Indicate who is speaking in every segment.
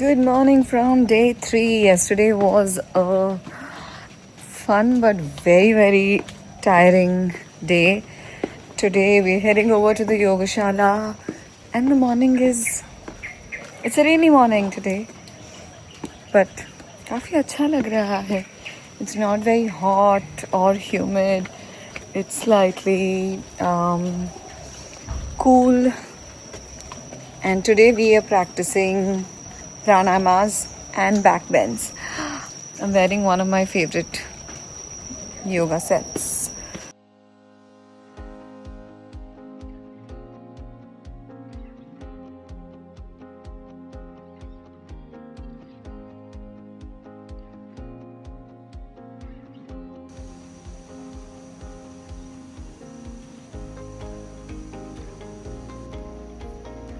Speaker 1: Good morning from day 3. Yesterday was a fun but very tiring day. Today we're heading over to the Yogashala and the morning is it's a rainy morning today, but काफी अच्छा लग रहा है. It's not very hot or humid. It's slightly cool, and today we are practicing pranayamas and back bends. I'm wearing one of my favorite yoga sets.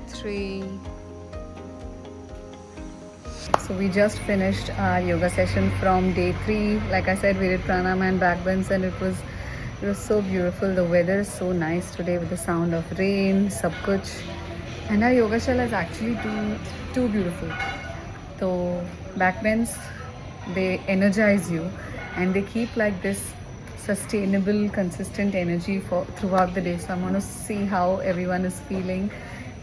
Speaker 1: Three. So we just finished our yoga session from day 3. Like I said, we did pranayama and back bends, and it was so beautiful. The weather is so nice today with the sound of rain, sab kuch. And our yoga shala is actually too beautiful. So back bends, they energize you, and they keep like this sustainable, consistent energy for throughout the day. So I'm going to see how everyone is feeling,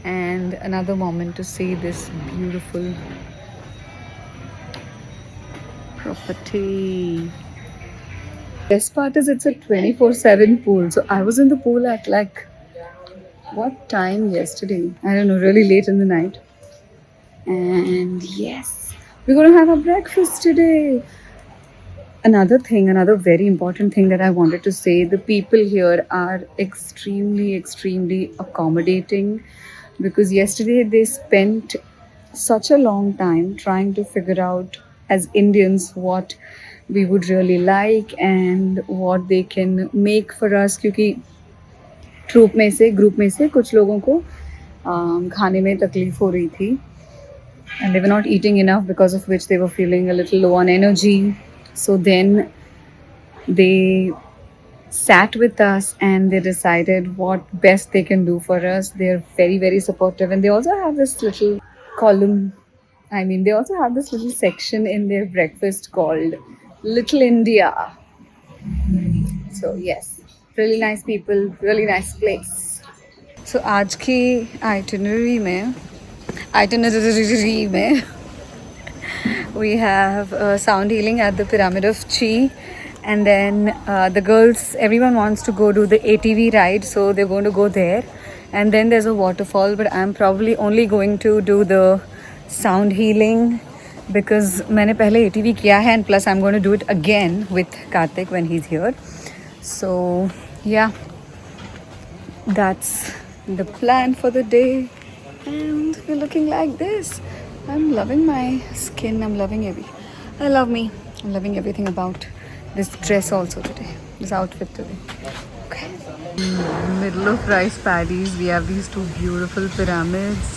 Speaker 1: and another moment to see this beautiful property. Best part is it's a 24/7 pool. So I was in the pool at like what time yesterday? I don't know, really late in the night. And yes, we're going to have a breakfast today. Another very important thing that I wanted to say, the people here are extremely accommodating, because yesterday they spent such a long time trying to figure out as Indians what we would really like and what they can make for us, क्योंकि group में से कुछ लोगों को खाने में तकलीफ हो रही थी, and they were not eating enough, because of which they were feeling a little low on energy. So then they sat with us and they decided what best they can do for us. They're very supportive, and they also have this little column. They also have this little section in their breakfast called Little India. So yes, really nice people, really nice place. So आज की itinerary में we have sound healing at the Pyramid of Chi, and then the girls, everyone wants to go do the ATV ride, so they're going to go there, and then there's a waterfall, but I'm probably only going to do the sound healing because मैंने पहले ATV किया है, and plus I'm going to do it again with Karthik when he's here. So yeah, that's the plan for the day, and we're looking like this. I'm loving my skin. I'm loving I'm loving everything about this dress also today, this outfit today. Okay. Middle of rice paddies, we have these two beautiful pyramids,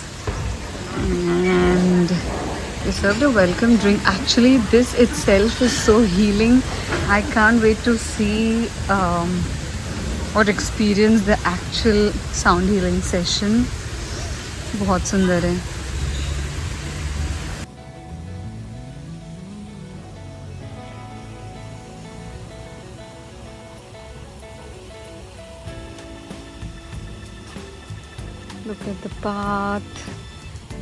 Speaker 1: and they served a welcome drink. Actually, this itself is so healing. I can't wait to see or experience the actual sound healing session. बहुत सुंदर है. Look at the path.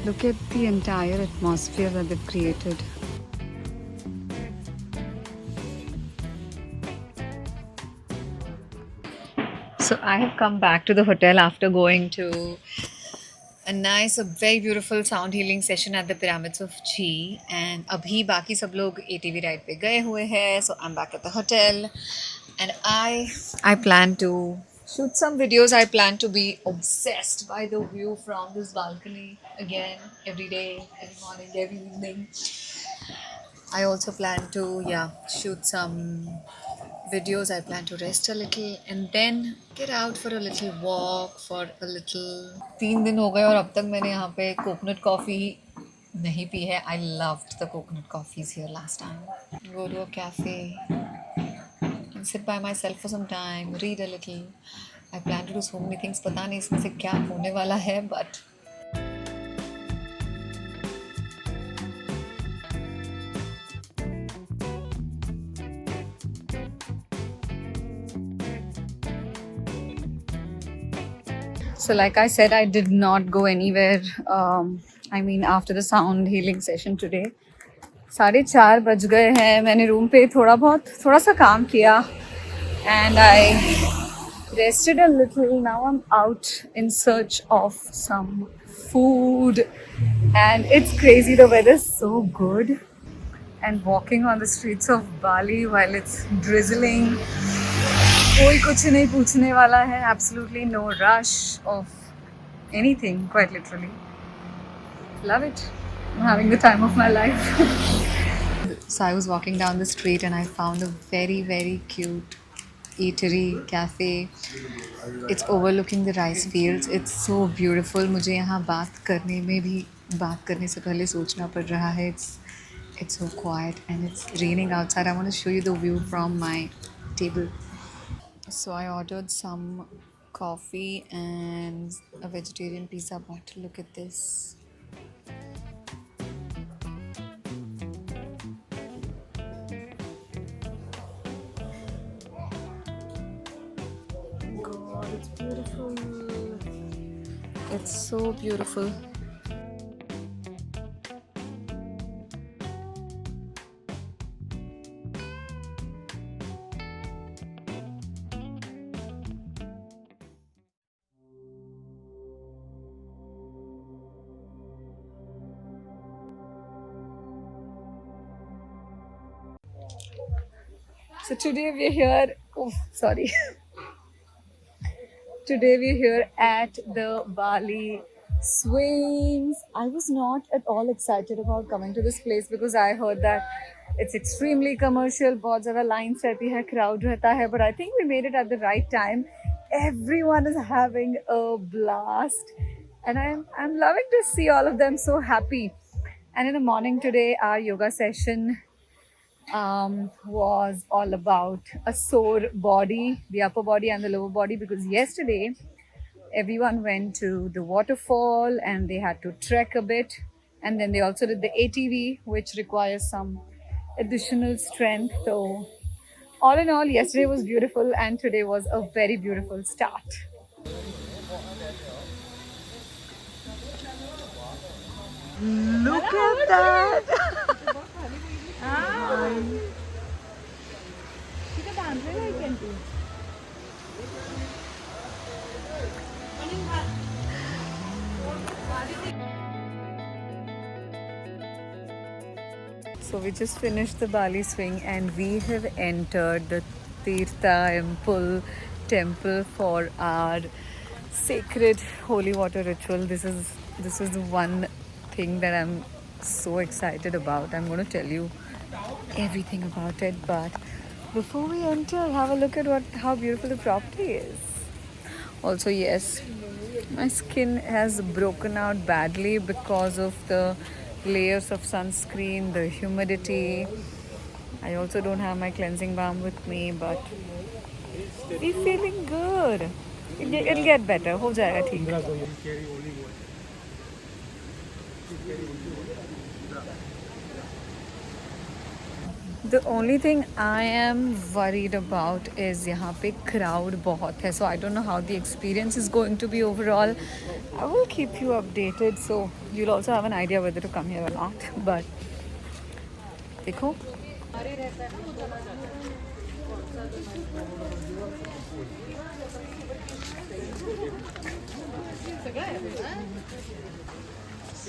Speaker 1: Look at the entire atmosphere that they've created. So I have come back to the hotel after going to a very beautiful sound healing session at the Pyramids of Chi, and abhi baki sab log ATV ride pe gaye hue hai. So I'm back at the hotel, and I plan to shoot some videos. I plan to be obsessed by the view from this balcony again every day, every morning, every evening. I also plan to shoot some videos. I plan to rest a little and then get out for a little walk, for a little. 3 दिन हो गए और अब तक मैंने यहाँ पे coconut coffee नहीं पी है. I loved the coconut coffees here last time. Go to a cafe and sit by myself for some time, read a little. I plan to do so many things. पता नहीं इसमें से क्या होने वाला है, but So, like I said, I did not go anywhere. I mean, after the sound healing session today. 4:30 बज गए हैं. मैंने रूम पे थोड़ा सा काम किया and I rested a little. Now I'm out in search of some food and it's crazy. The weather's so good and walking on the streets of Bali while it's drizzling. कोई कुछ नहीं पूछने वाला है. Absolutely no rush of anything, quite literally. Love it. I'm having the time of my life. So I was walking down the street and I found a very, very cute eatery, cafe. It's overlooking the rice fields. It's so beautiful. मुझे यहाँ बात करने से पहले सोचना पड़ रहा है. It's so quiet and it's raining outside. I want to show you the view from my table. So I ordered some coffee and a vegetarian pizza, but look at this. God, it's beautiful. It's so beautiful. So today we're here. Oh, sorry. Today we're here at the Bali Swings. I was not at all excited about coming to this place because I heard that it's extremely commercial. बहुत ज़्यादा lines रहती है, crowd रहता है. But I think we made it at the right time. Everyone is having a blast, and I'm loving to see all of them so happy. And in the morning today, our yoga session was all about a sore body, the upper body and the lower body, because yesterday everyone went to the waterfall and they had to trek a bit. And then they also did the ATV, which requires some additional strength. So, all in all, yesterday was beautiful and today was a very beautiful start. Look at that! So we just finished the Bali swing and we have entered the Tirtha temple for our sacred holy water ritual. This is the one thing that I'm so excited about. I'm going to tell you everything about it, but before we enter, have a look at how beautiful the property is. Also, yes, my skin has broken out badly because of the layers of sunscreen, the humidity. I also don't have my cleansing balm with me, but we're feeling good. It'll get better. हो जाएगा ठीक. The only thing I am worried about is यहाँ पे crowd बहुत है. So I don't know how the experience is going to be overall. I will keep you updated, so you'll also have an idea whether to come here or not. But देखो.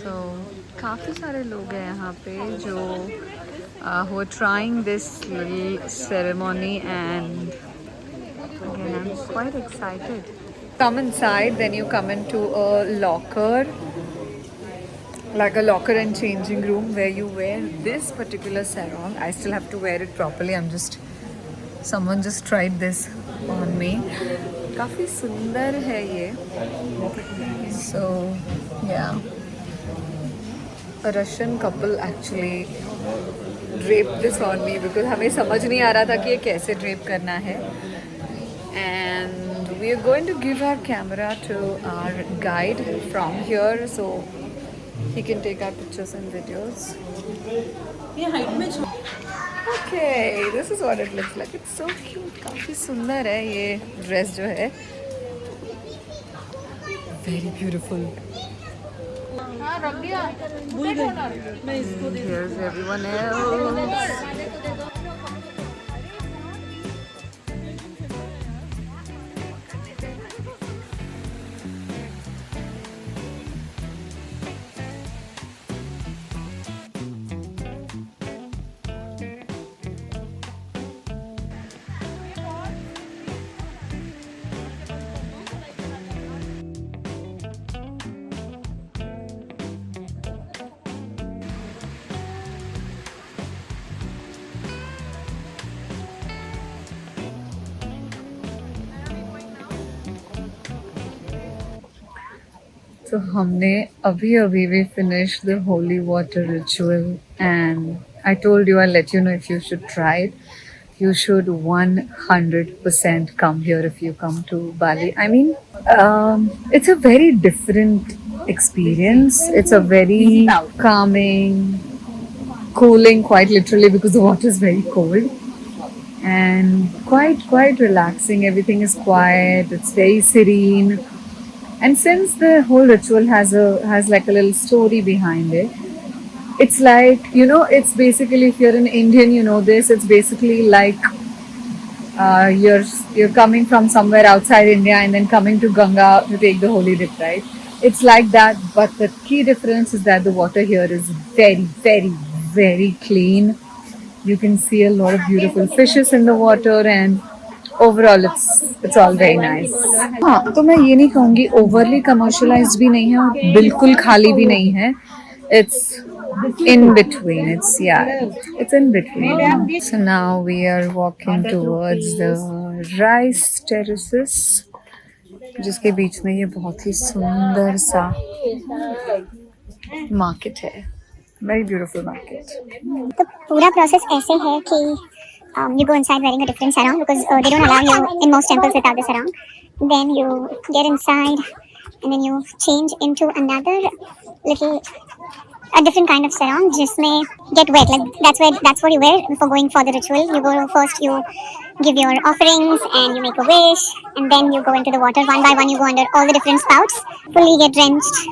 Speaker 1: So काफ़ी सारे लोग हैं यहाँ पे जो who are trying this little ceremony, and again I'm quite excited. Come inside, then you come into a locker, like a locker and changing room where you wear this particular sarong. I still have to wear it properly. Someone just tried this on me. काफ़ी सुंदर है ये. So yeah, a Russian couple actually draped this on me because हमें समझ नहीं आ रहा था कि ये कैसे drape करना है. And we are going to give our camera to our guide from here, so he can take our pictures and videos. Okay, this is what it looks like. It's so cute. काफी सुंदर है ये dress जो है. Very beautiful. Here's everyone else. So हमने अभी अभी we finished the holy water ritual, and I told you I'll let you know if you should try it. You should 100% come here if you come to Bali. I mean, it's a very different experience. It's a very calming, cooling, quite literally, because the water is very cold, and quite relaxing. Everything is quiet. It's very serene. And since the whole ritual has like a little story behind it, it's like, it's basically, if you're an Indian, you know this. It's basically like you're coming from somewhere outside India and then coming to Ganga to take the holy dip, right? It's like that, but the key difference is that the water here is very clean. You can see a lot of beautiful fishes in the water, and overall it's all very nice. हाँ, तो मैं ये नहीं कहूँगी overly commercialised भी नहीं है और बिल्कुल खाली भी नहीं है. It's in between. It's in between. So now we are walking towards the rice terraces, जिसके बीच में ये बहुत ही सुंदर सा मार्केट है. Very beautiful market.
Speaker 2: तो पूरा प्रोसेस ऐसे है कि you go inside wearing a different sarong because they don't allow you in most temples without the sarong. Then you get inside and then you change into another little a different kind of sarong जिसमें get wet, like that's what you wear before going for the ritual. You go first, you give your offerings and you make a wish, and then you go into the water one by one. You go under all the different spouts, fully get drenched,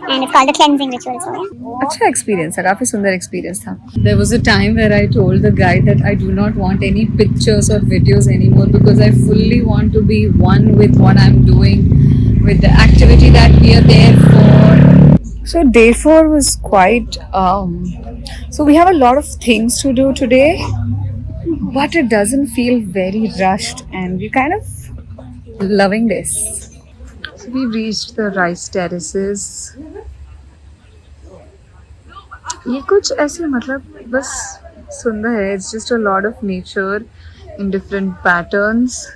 Speaker 2: and it's called the cleansing ritual. So yeah.
Speaker 1: अच्छा experience था, काफी सुंदर experience था. There was a time where I told the guide that I do not want any pictures or videos anymore because I fully want to be one with what I'm doing, with the activity that we are there for. So day 4 was quite. So we have a lot of things to do today, but it doesn't feel very rushed, and we're kind of loving this. So we reached the rice terraces. ये कुछ ऐसे मतलब बस सुंदर है. It's just a lot of nature in different patterns.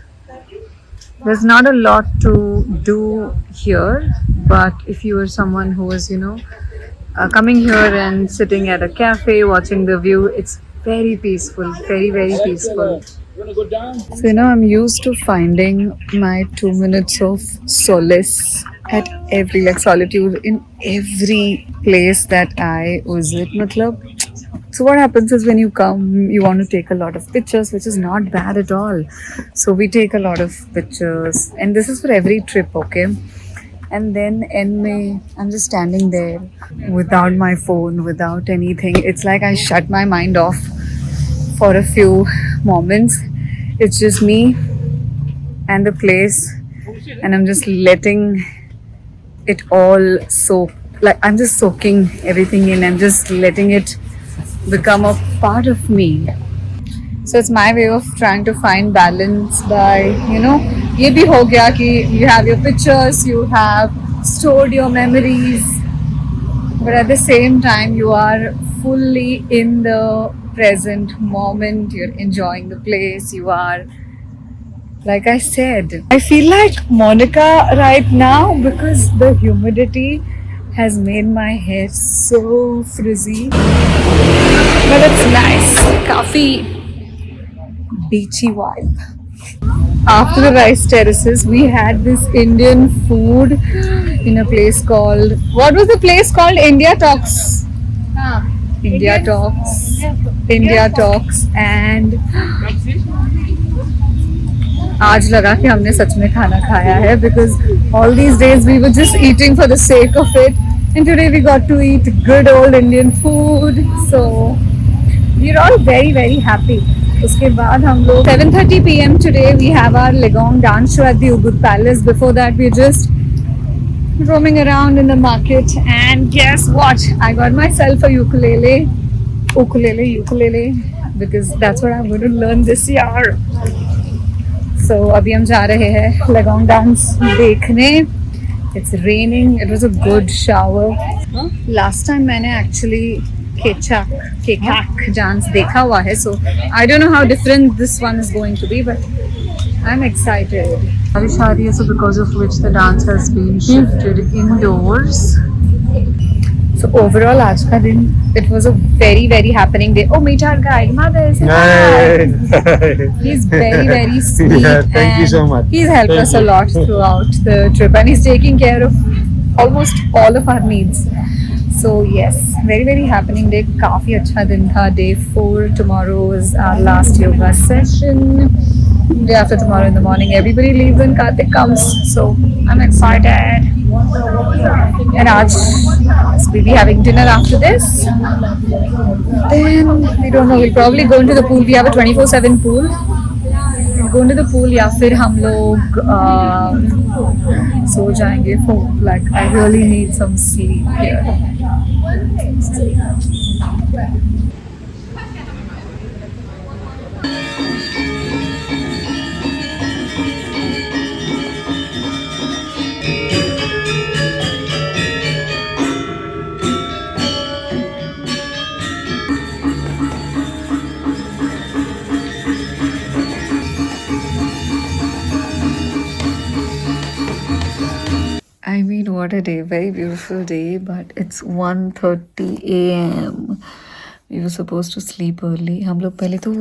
Speaker 1: There's not a lot to do here, but if you are someone who is, coming here and sitting at a cafe, watching the view, it's very peaceful, very peaceful. So, I'm used to finding my 2 minutes of solace at every, like solitude in every place that I visit. So what happens is when you come, you want to take a lot of pictures, which is not bad at all. So we take a lot of pictures, and this is for every trip, okay? And then I'm just standing there without my phone, without anything. It's like I shut my mind off for a few moments. It's just me and the place, and I'm just letting it all soak. Like I'm just soaking everything in and just letting it become a part of me. So it's my way of trying to find balance by, ये भी हो गया कि you have your pictures, you have stored your memories, but at the same time you are fully in the present moment. You're enjoying the place. You are, like I said, I feel like Monica right now because the humidity has made my hair so frizzy. But it's nice. Kafi beachy vibe. After the rice terraces, we had this Indian food in a place called, what was the place called? India Talks. India Talks. And आज लगा कि हमने सच में खाना खाया है, because all these days we were just eating for the sake of it, and today we got to eat good old Indian food, so we are all very very happy. उसके बाद हम लोग 7:30 PM today we have our legong dance show at the Ubud palace. Before that we just roaming around in the market, and guess what, I got myself a ukulele, because that's what I'm going to learn this year. So अभी हम जा रहे हैं लगोंग dance देखने. It's raining. It was a good shower. Last time मैंने actually केचाक dance देखा हुआ है, so I don't know how different this one is going to be, but I'm excited. बारिश आ रही है, so because of which the dance has been shifted indoors. So overall, आज का दिन it was a very very happening day. Oh, meet our guide, mother. Say hi. He's very very sweet.
Speaker 3: Yeah, thank you so
Speaker 1: and
Speaker 3: much.
Speaker 1: He's helped
Speaker 3: Thank
Speaker 1: us a
Speaker 3: you.
Speaker 1: lot throughout the trip, and he's taking care of almost all of our needs. So yes, very very happening day. काफी अच्छा दिन था. Day 4. Tomorrow is our last yoga session. Day after tomorrow in the morning, everybody leaves and Karthik comes. So I'm excited. And Raj we'll be having dinner after this. Then we don't know. We'll probably go into the pool. We have a 24/7 pool. We'll go into the pool या फिर हम लोग सो जाएंगे. For like I really need some sleep here. I mean, what a day. Very beautiful day, but it's 1:30 AM. We were supposed to sleep early. हम लोग पहले तो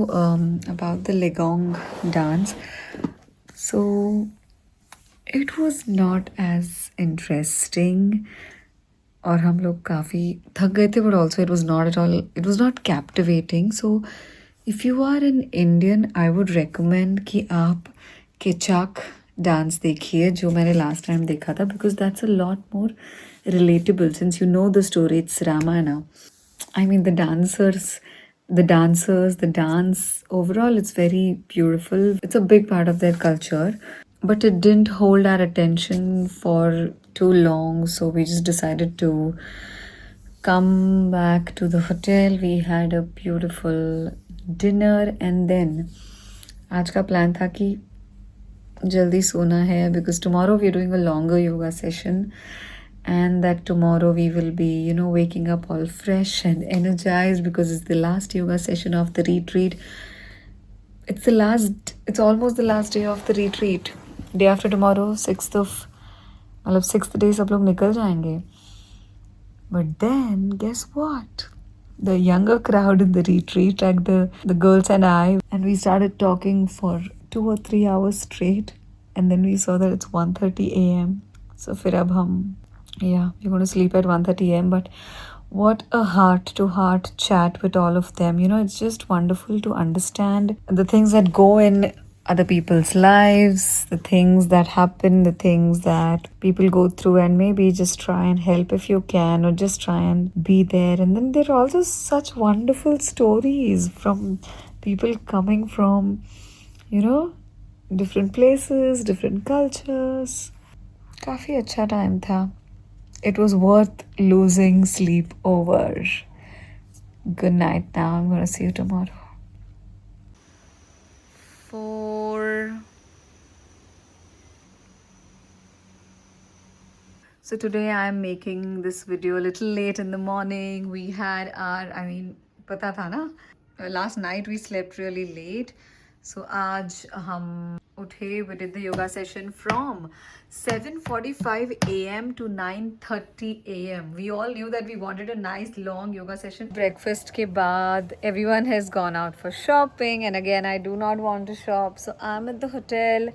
Speaker 1: about the Legong dance. So it was not as interesting. और हम लोग काफ़ी थक गए थे, but also it was not at all, it was not captivating. So if you are an Indian, I would recommend कि आप केचाक डांस देखिए, जो मैंने लास्ट टाइम देखा था, because that's a lot more relatable since you know the story. It's Ramayana. I mean, the dancers, the dance, overall, it's very beautiful. It's a big part of their culture, but it didn't hold our attention for too long. So we just decided to come back to the hotel. We had a beautiful dinner, and then आज का plan था कि जल्दी सोना है, because tomorrow we're doing a longer yoga session, and that tomorrow we will be, you know, waking up all fresh and energized because it's the last yoga session of the retreat. It's almost the last day of the retreat. Day after tomorrow, 6th day सब लोग निकल जाएंगे. But then guess what, the younger crowd in the retreat, like the girls and I, and we started talking for 2 or 3 hours straight, and then we saw that it's 1:30 AM. So फिर अब हम, yeah, we're going to sleep at 1:30 AM. But what a heart to heart chat with all of them. You know, it's just wonderful to understand the things that go in other people's lives, the things that happen, the things that people go through, and maybe just try and help if you can, or just try and be there. And then there are also such wonderful stories from people coming from, you know, different places, different cultures. काफ़ी अच्छा time था. It was worth losing sleep over. Good night now. I'm going to see you tomorrow. 4. So today I am making this video a little late in the morning. We had our, I mean, पता था ना, last night we slept really late. So आज हम उठे, we did the yoga session from 7:45 AM to 9:30 AM. We all knew that we wanted a nice long yoga session. Breakfast के बाद everyone has gone out for shopping, and again I do not want to shop, so I'm at the hotel.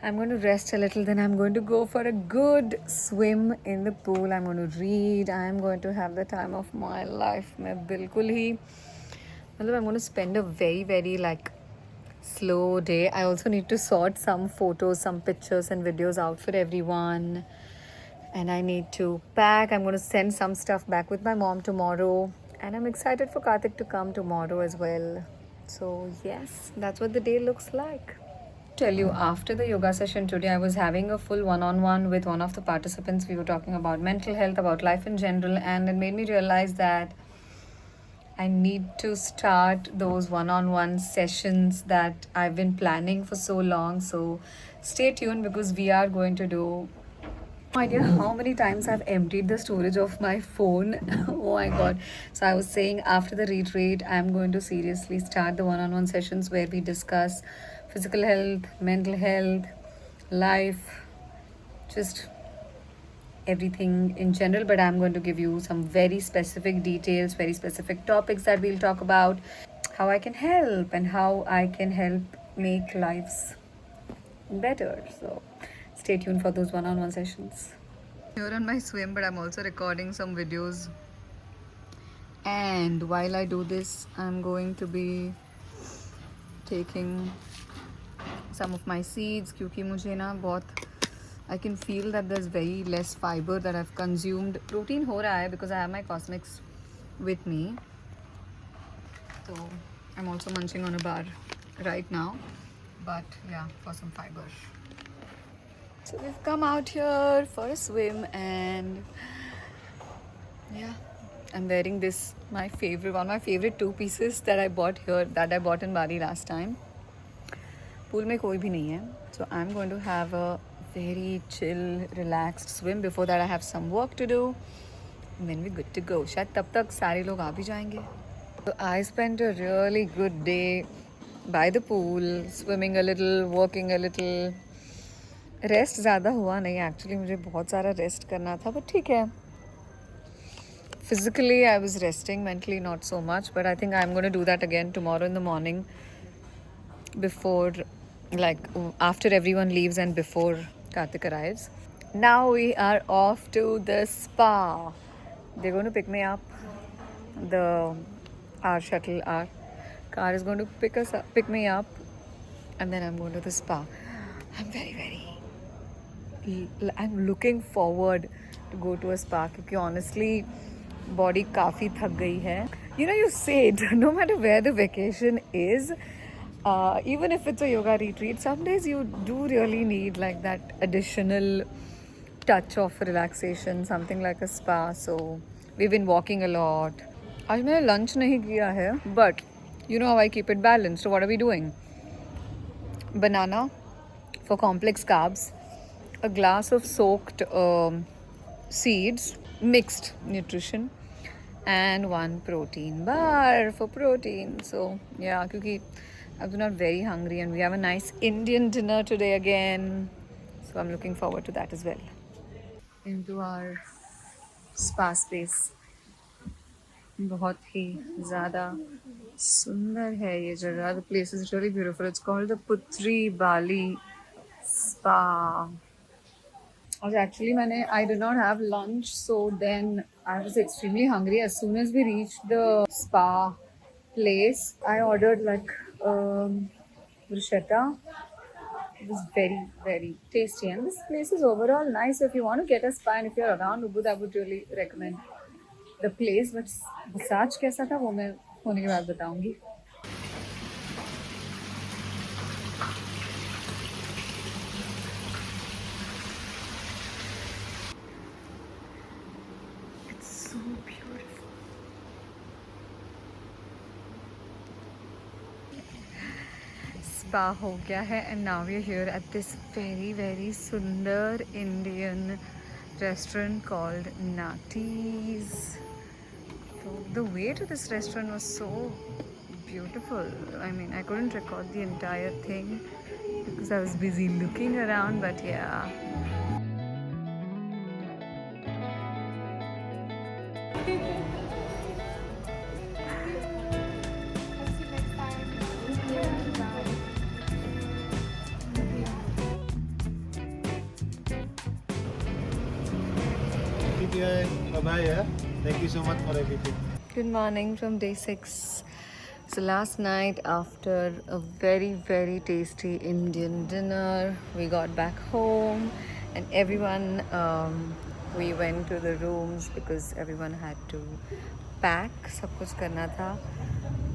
Speaker 1: I'm going to rest a little, then I'm going to go for a good swim in the pool. I'm going to read. I'm going to have the time of my life. मैं बिल्कुल ही, मतलब I'm going to spend a very very like slow day. I also need to sort some photos, some pictures, and videos out for everyone. And I need to pack. I'm going to send some stuff back with my mom tomorrow. And I'm excited for Karthik to come tomorrow as well. So, yes, that's what the day looks like. Tell you, after the yoga session today, I was having a full one on one with one of the participants. We were talking about mental health, about life in general, and it made me realize that I need to start those one on one sessions that I've been planning for so long. So stay tuned because we are going to do. No idea how many times I've emptied the storage of my phone. Oh my god. So I was saying after the retreat, I'm going to seriously start the one on one sessions where we discuss physical health, mental health, life, just everything in general, but I'm going to give you some very specific details, very specific topics that we'll talk about, how I can help and how I can help make lives better. So stay tuned for those one-on-one sessions. Here on my swim, but I'm also recording some videos. And while I do this, I'm going to be taking some of my seeds क्योंकि मुझे ना बहुत I can feel that there's very less fiber that I've consumed. Protein हो रहा है because I have my cosmics with me. So I'm also munching on a bar right now. But yeah, for some fiber. So we've come out here for a swim and yeah, I'm wearing this, my favorite, one of my favorite two pieces that I bought here, that I bought in Bali last time. Pool में कोई भी नहीं है. So I'm going to have a very chill, relaxed swim. Before that I have some work to do. And then we're good to go. शायद तब तक सारे लोग आ भी जाएंगे. So I spent a really good day by the pool, swimming a little, working a little. Rest ज़्यादा हुआ नहीं एक्चुअली, मुझे बहुत सारा रेस्ट करना था, बट ठीक है. Physically I was resting, mentally not so much, but I think I'm going to do that again tomorrow in the morning before, like after everyone leaves and before Karthik arrives. Now we are off to the spa. They're going to pick me up. Our shuttle, our car is going to pick me up, and then I'm going to the spa. I'm looking forward to go to a spa because honestly body काफ़ी थक गई है. You know, you said no matter where the vacation is, even if it's a yoga retreat, some days you do really need like that additional touch of relaxation, something like a spa. So we've been walking a lot. आज मैंने lunch नहीं किया है, but you know how I keep it balanced. So what are we doing? Banana for complex carbs, a glass of soaked seeds, mixed nutrition, and one protein bar for protein. So yeah, because I'm not very hungry and we have a nice Indian dinner today again. So I'm looking forward to that as well. Into our spa space. बहुत ही ज़्यादा सुंदर है ये जगह. The place is really beautiful. It's called the Putri Bali Spa. Actually, I did not have lunch, so then I was extremely hungry. As soon as we reached the spa place, I ordered like bruschetta. It was very, very tasty, and this place is overall nice. If you want to get a spa and if you're around Ubud, I would really recommend the place. But massage कैसा था वो मैं होने के बाद बताऊंगी. So beautiful. Spa हो गया है and now we are here at this very very sundar Indian restaurant called Nati's. So the way to this restaurant was so beautiful. I mean, I couldn't record the entire thing because I was busy looking around, but yeah.
Speaker 3: Bye-bye. Thank you so much for everything.
Speaker 1: Good morning from day 6. So last night, after a very, very tasty Indian dinner, we got back home, and everyone, we went to the rooms because everyone had to pack. सब कुछ करना था.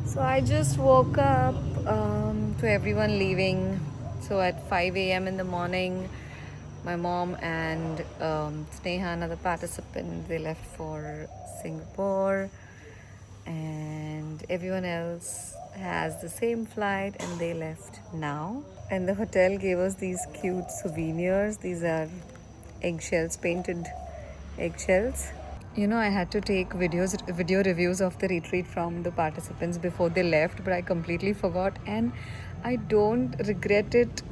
Speaker 1: So I just woke up to everyone leaving. So at 5 a.m. in the morning, my mom and Sneha, another participant, they left for Singapore, and everyone else has the same flight and they left now. And the hotel gave us these cute souvenirs. These are eggshells, painted eggshells. You know, I had to take video reviews of the retreat from the participants before they left, but I completely forgot, and I don't regret it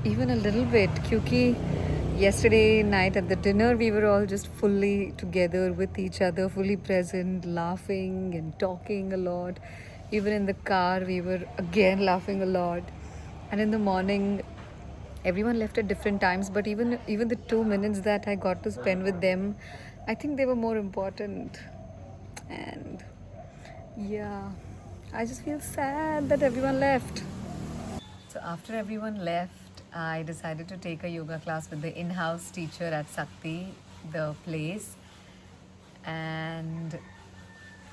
Speaker 1: even a little bit, क्योंकि yesterday night at the dinner we were all just fully together with each other, fully present, laughing and talking a lot. Even in the car we were again laughing a lot. And in the morning everyone left at different times, but even the 2 minutes that I got to spend with them, I think they were more important. And yeah, I just feel sad that everyone left. So after everyone left, I decided to take a yoga class with the in-house teacher at Sakti, the place. And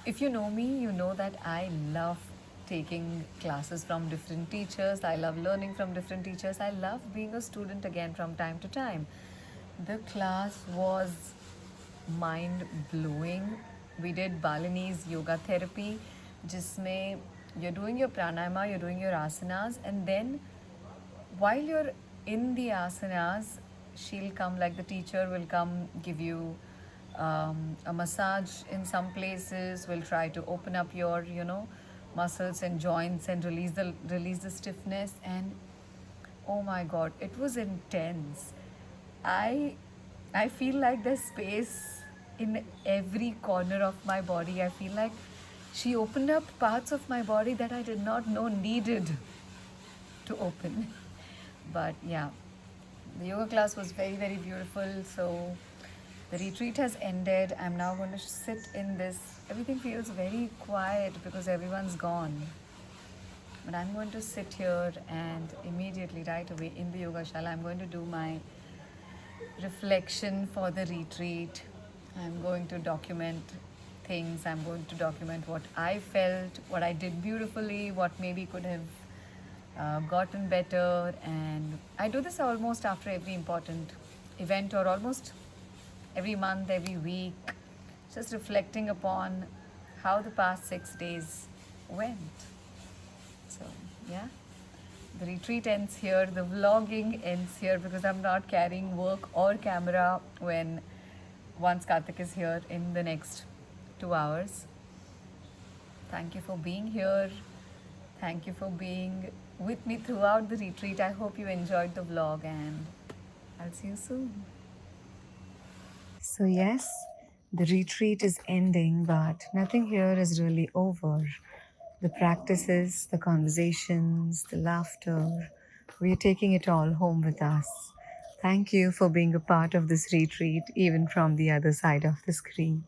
Speaker 1: if you know me, you know that I love taking classes from different teachers. I love learning from different teachers. I love being a student again from time to time. The class was mind blowing. We did Balinese yoga therapy, जिसमें you're doing your pranayama, you're doing your asanas, and then while you're in the asanas, she'll come, like the teacher will come give you a massage in some places, will try to open up your, muscles and joints and release the stiffness. And oh my god, it was intense. I I feel like there's space in every corner of my body. I feel like she opened up parts of my body that I did not know needed to open. But yeah, the yoga class was very, very beautiful. So the retreat has ended. I'm now going to sit in this. Everything feels very quiet because everyone's gone. But I'm going to sit here and immediately, right away in the yoga shala, I'm going to do my reflection for the retreat. I'm going to document things. I'm going to document what I felt, what I did beautifully, what maybe could have gotten better. And I do this almost after every important event, or almost every month, every week, just reflecting upon how the past 6 days went. So, yeah. The retreat ends here, the vlogging ends here, because I'm not carrying work or camera once Karthik is here in the next 2 hours. Thank you for being here. Thank you for being with me throughout the retreat. I hope you enjoyed the vlog, and I'll see you soon. So, yes, the retreat is ending, but nothing here is really over. The practices, the conversations, the laughter, we're taking it all home with us. Thank you for being a part of this retreat, even from the other side of the screen.